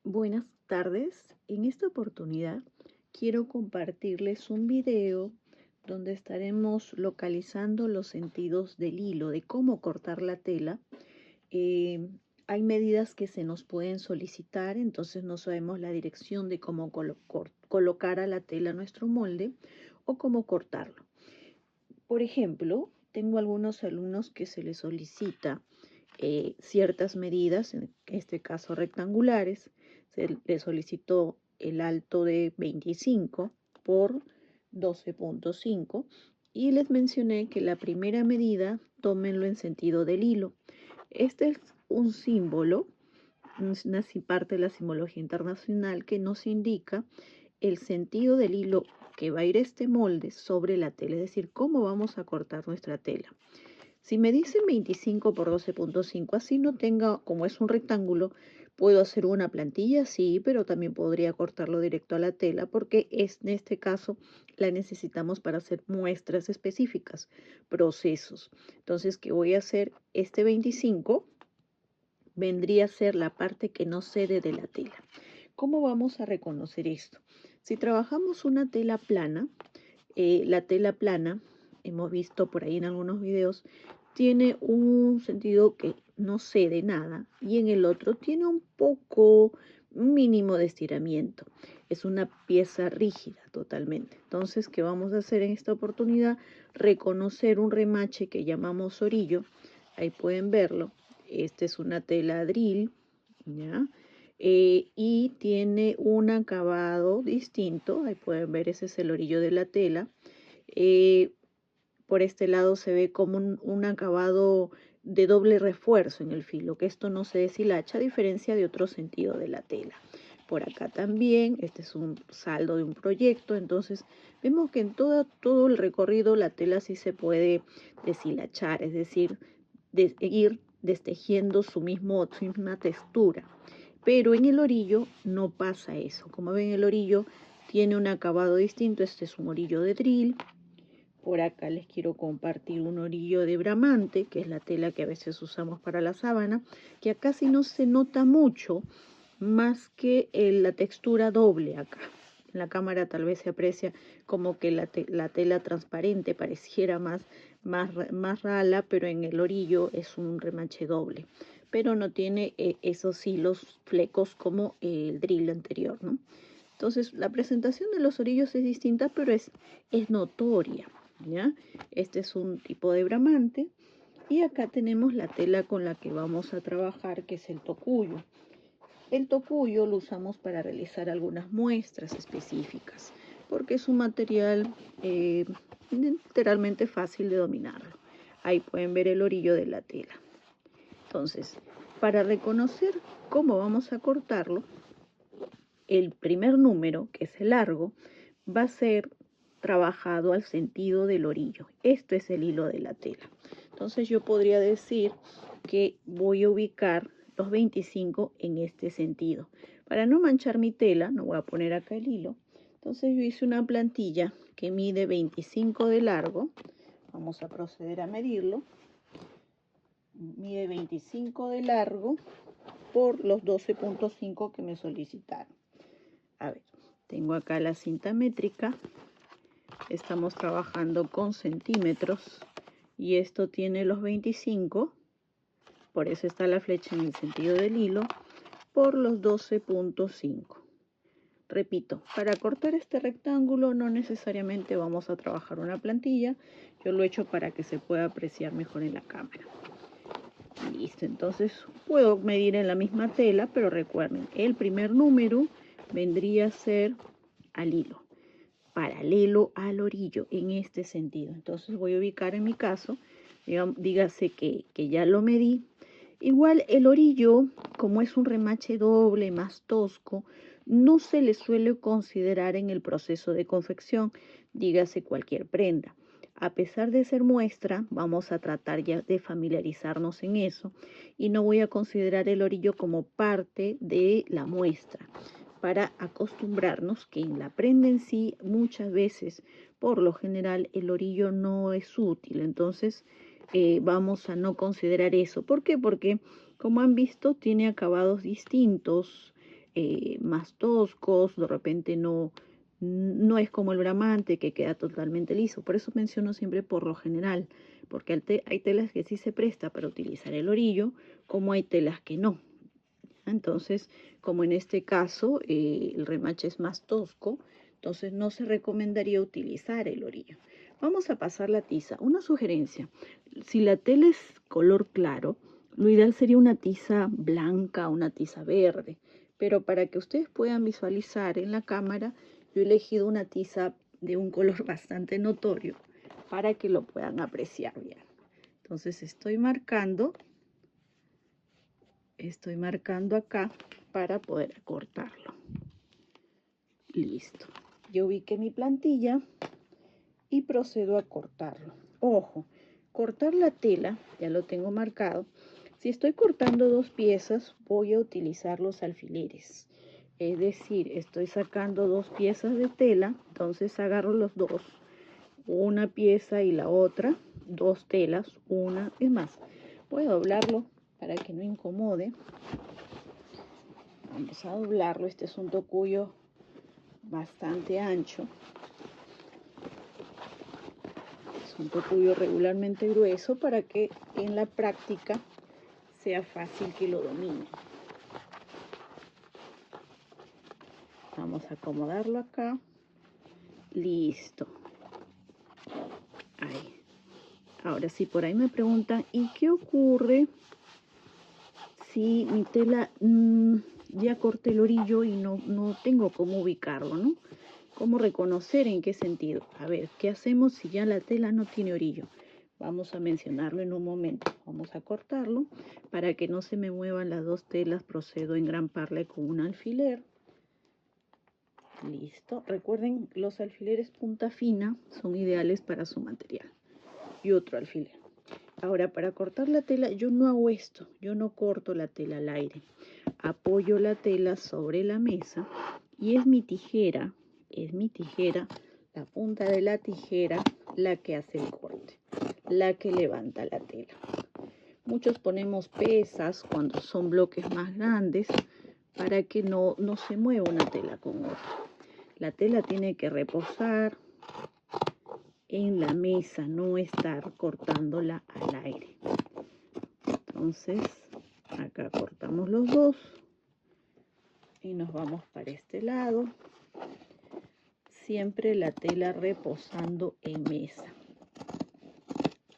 Buenas tardes. En esta oportunidad quiero compartirles un video donde estaremos localizando los sentidos del hilo, de cómo cortar la tela. Eh, Hay medidas que se nos pueden solicitar, entonces no sabemos la dirección de cómo colocar a la tela nuestro molde o cómo cortarlo. Por ejemplo, tengo algunos alumnos que se les solicita ciertas medidas, en este caso rectangulares. Se les solicitó el alto de 25 por 12.5 y les mencioné que la primera medida tómenlo en sentido del hilo. Este es un símbolo, una parte de la simbología internacional que nos indica el sentido del hilo que va a ir este molde sobre la tela, es decir, cómo vamos a cortar nuestra tela. Si me dicen 25 por 12.5, así no tenga, como es un rectángulo, puedo hacer una plantilla, sí, pero también podría cortarlo directo a la tela porque en este caso la necesitamos para hacer muestras específicas, procesos. Entonces, ¿qué voy a hacer? Este 25 vendría a ser la parte que no cede de la tela. ¿Cómo vamos a reconocer esto? Si trabajamos una tela plana, la tela plana, hemos visto por ahí en algunos videos, tiene un sentido que no cede nada y en el otro tiene un mínimo de estiramiento. Es una pieza rígida totalmente. Entonces, ¿qué vamos a hacer en esta oportunidad? Reconocer un remache que llamamos orillo. Ahí pueden verlo. Esta es una tela drill, ¿ya? Y tiene un acabado distinto. Ahí pueden ver, ese es el orillo de la tela. Eh, por este lado se ve como un acabado de doble refuerzo en el filo, que esto no se deshilacha a diferencia de otro sentido de la tela. Por acá también, este es un saldo de un proyecto, entonces vemos que en todo el recorrido la tela sí se puede deshilachar, es decir, ir destejiendo su misma textura. Pero en el orillo no pasa eso. Como ven, el orillo tiene un acabado distinto. Este es un orillo de drill. Por acá les quiero compartir un orillo de bramante, que es la tela que a veces usamos para la sábana, que acá sí no se nota mucho, más que la textura doble acá. En la cámara tal vez se aprecia como que la tela transparente pareciera más rala, pero en el orillo es un remache doble. Pero no tiene esos hilos flecos como el drill anterior, ¿no? Entonces, la presentación de los orillos es distinta, pero es notoria, ¿ya? Este es un tipo de bramante. Y acá tenemos la tela con la que vamos a trabajar, que es el tocuyo. El tocuyo lo usamos para realizar algunas muestras específicas, porque es un material literalmente fácil de dominarlo. Ahí pueden ver el orillo de la tela. Entonces, para reconocer cómo vamos a cortarlo, el primer número, que es el largo, va a ser trabajado al sentido del orillo. Esto es el hilo de la tela. Entonces yo podría decir que voy a ubicar los 25 en este sentido. Para no manchar mi tela, no voy a poner acá el hilo. Entonces yo hice una plantilla que mide 25 de largo. Vamos a proceder a medirlo. Mide 25 de largo por los 12.5 que me solicitaron. A ver, tengo acá la cinta métrica. Estamos trabajando con centímetros y esto tiene los 25, por eso está la flecha en el sentido del hilo, por los 12.5. Repito, para cortar este rectángulo no necesariamente vamos a trabajar una plantilla, yo lo he hecho para que se pueda apreciar mejor en la cámara. Listo, entonces puedo medir en la misma tela, pero recuerden, el primer número vendría a ser al hilo, paralelo al orillo, en este sentido. Entonces voy a ubicar en mi caso, dígase que ya lo medí. Igual el orillo, como es un remache doble, más tosco, no se le suele considerar en el proceso de confección, dígase cualquier prenda. A pesar de ser muestra, vamos a tratar ya de familiarizarnos en eso y no voy a considerar el orillo como parte de la muestra, para acostumbrarnos que en la prenda en sí muchas veces, por lo general, el orillo no es útil. Entonces vamos a no considerar eso. ¿Por qué? Porque como han visto tiene acabados distintos. más toscos, de repente no es como el bramante que queda totalmente liso. Por eso menciono siempre por lo general, porque hay telas que sí se presta para utilizar el orillo, como hay telas que no. Entonces, como en este caso el remache es más tosco, entonces no se recomendaría utilizar el orillo. Vamos a pasar la tiza. Una sugerencia, si la tela es color claro, lo ideal sería una tiza blanca, una tiza verde, pero para que ustedes puedan visualizar en la cámara, yo he elegido una tiza de un color bastante notorio para que lo puedan apreciar bien. Entonces estoy marcando acá para poder cortarlo. Listo. Yo ubiqué mi plantilla y procedo a cortarlo. Ojo, cortar la tela, ya lo tengo marcado. Si estoy cortando dos piezas, voy a utilizar los alfileres. Es decir, estoy sacando dos piezas de tela, entonces agarro los dos, una pieza y la otra, dos telas, una, es más, voy a doblarlo para que no incomode. Vamos a doblarlo, este es un tocuyo bastante ancho. Es un tocuyo regularmente grueso para que en la práctica sea fácil que lo domine. Vamos a acomodarlo acá. Listo. Ahí. Ahora sí, por ahí me preguntan, ¿y qué ocurre si mi tela ya corté el orillo y no tengo cómo ubicarlo, ¿no? ¿Cómo reconocer en qué sentido? A ver, ¿qué hacemos si ya la tela no tiene orillo? Vamos a mencionarlo en un momento. Vamos a cortarlo. Para que no se me muevan las dos telas, procedo a engramparle con un alfiler. Listo. Recuerden, los alfileres punta fina son ideales para su material. Y otro alfiler. Ahora, para cortar la tela, yo no hago esto. Yo no corto la tela al aire. Apoyo la tela sobre la mesa y es mi tijera, la punta de la tijera, la que hace el corte, la que levanta la tela. Muchos ponemos pesas cuando son bloques más grandes para que no se mueva una tela con otra. La tela tiene que reposar en la mesa, no estar cortándola al aire. Entonces, acá cortamos los dos y nos vamos para este lado. Siempre la tela reposando en mesa.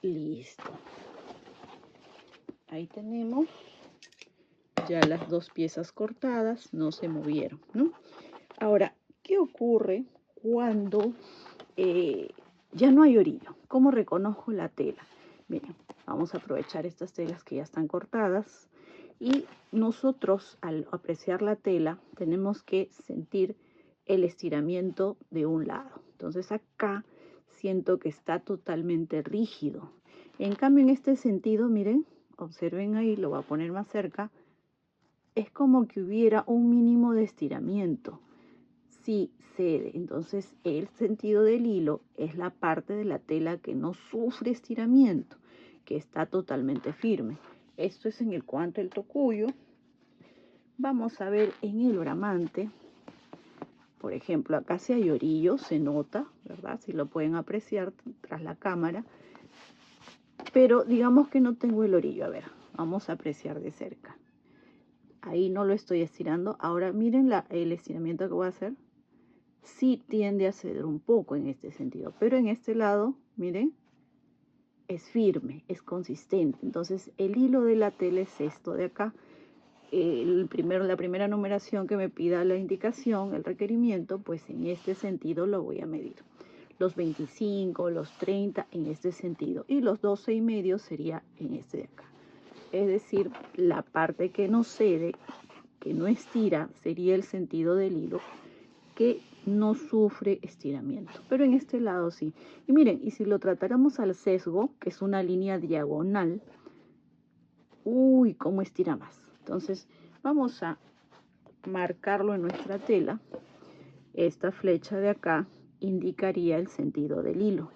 Listo. Ahí tenemos ya las dos piezas cortadas, no se movieron, ¿no? Ahora, ¿qué ocurre cuando ya no hay orillo? ¿Cómo reconozco la tela? Miren, vamos a aprovechar estas telas que ya están cortadas y nosotros al apreciar la tela tenemos que sentir el estiramiento de un lado. Entonces acá siento que está totalmente rígido. En cambio, en este sentido, miren, observen ahí, lo voy a poner más cerca, es como que hubiera un mínimo de estiramiento. Sí cede. Entonces, el sentido del hilo es la parte de la tela que no sufre estiramiento, que está totalmente firme. Esto es en cuanto al tocuyo. Vamos a ver en el bramante. Por ejemplo, acá si hay orillo, se nota, ¿verdad? Si lo pueden apreciar tras la cámara. Pero digamos que no tengo el orillo. A ver, vamos a apreciar de cerca. Ahí no lo estoy estirando. Ahora miren el estiramiento que voy a hacer. Sí tiende a ceder un poco en este sentido. Pero en este lado, miren, es firme, es consistente. Entonces el hilo de la tela es esto de acá. La primera numeración que me pida la indicación, el requerimiento, pues en este sentido lo voy a medir. Los 25, los 30 en este sentido y los 12,5 sería en este de acá. Es decir, la parte que no cede, que no estira, sería el sentido del hilo que no sufre estiramiento. Pero en este lado sí. Y miren, y si lo tratáramos al sesgo, que es una línea diagonal, uy, cómo estira más. Entonces vamos a marcarlo en nuestra tela. Esta flecha de acá indicaría el sentido del hilo.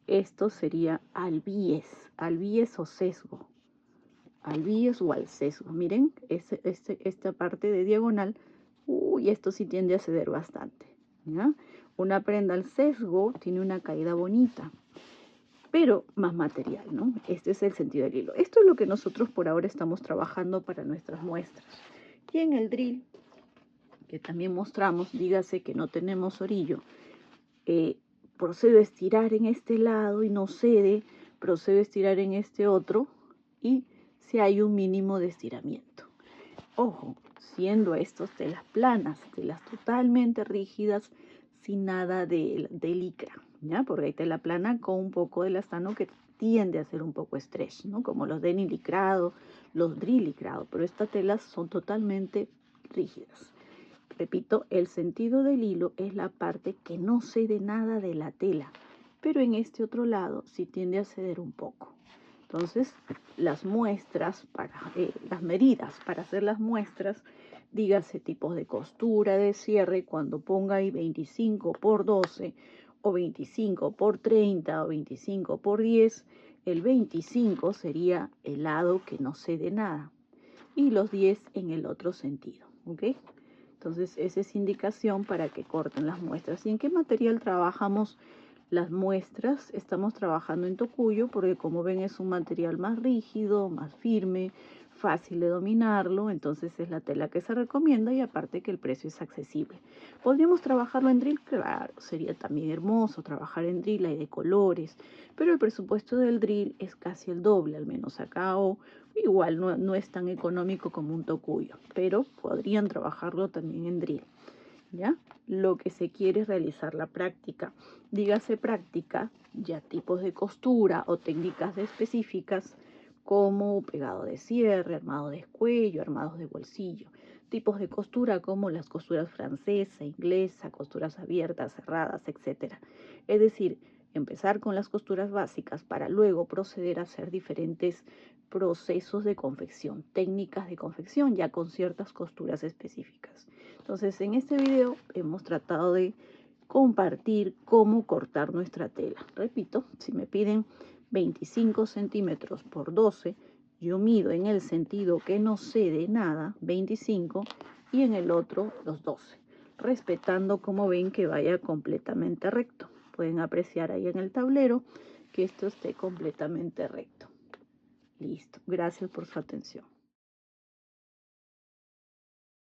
Esto sería albies o sesgo. al bias o al sesgo. Miren, esta parte de diagonal, uy, esto sí tiende a ceder bastante, ¿ya? Una prenda al sesgo tiene una caída bonita, pero más material, ¿no? Este es el sentido del hilo. Esto es lo que nosotros por ahora estamos trabajando para nuestras muestras. Y en el drill, que también mostramos, dígase que no tenemos orillo, procedo a estirar en este lado y no cede, procedo a estirar en este otro y si hay un mínimo de estiramiento. Ojo, siendo estos telas planas, telas totalmente rígidas, sin nada de licra, ¿ya? Porque hay tela plana con un poco de elastano que tiende a ser un poco stretch, ¿no? Como los denim licrado, los drill licrado, pero estas telas son totalmente rígidas. Repito, el sentido del hilo es la parte que no cede nada de la tela, pero en este otro lado sí tiende a ceder un poco. Entonces, las muestras, las medidas para hacer las muestras, dígase tipos de costura, de cierre, cuando ponga ahí 25 por 12 o 25 por 30 o 25 por 10, el 25 sería el lado que no cede nada y los 10 en el otro sentido, ¿ok? Entonces, esa es indicación para que corten las muestras. ¿Y en qué material trabajamos las muestras? Estamos trabajando en tocuyo porque, como ven, es un material más rígido, más firme, fácil de dominarlo. Entonces, es la tela que se recomienda y aparte que el precio es accesible. ¿Podríamos trabajarlo en drill? Claro, sería también hermoso trabajar en drill, hay de colores, pero el presupuesto del drill es casi el doble, al menos acá, o igual no es tan económico como un tocuyo, pero podrían trabajarlo también en drill, ¿ya? Lo que se quiere es realizar la práctica. Dígase práctica, ya tipos de costura o técnicas específicas como pegado de cierre, armado de cuello, armados de bolsillo. Tipos de costura como las costuras francesa, inglesa, costuras abiertas, cerradas, etc. Es decir, empezar con las costuras básicas para luego proceder a hacer diferentes procesos de confección, técnicas de confección ya con ciertas costuras específicas. Entonces, en este video hemos tratado de compartir cómo cortar nuestra tela. Repito, si me piden 25 centímetros por 12, yo mido en el sentido que no cede nada, 25, y en el otro los 12, respetando, como ven, que vaya completamente recto. Pueden apreciar ahí en el tablero que esto esté completamente recto. Listo. Gracias por su atención.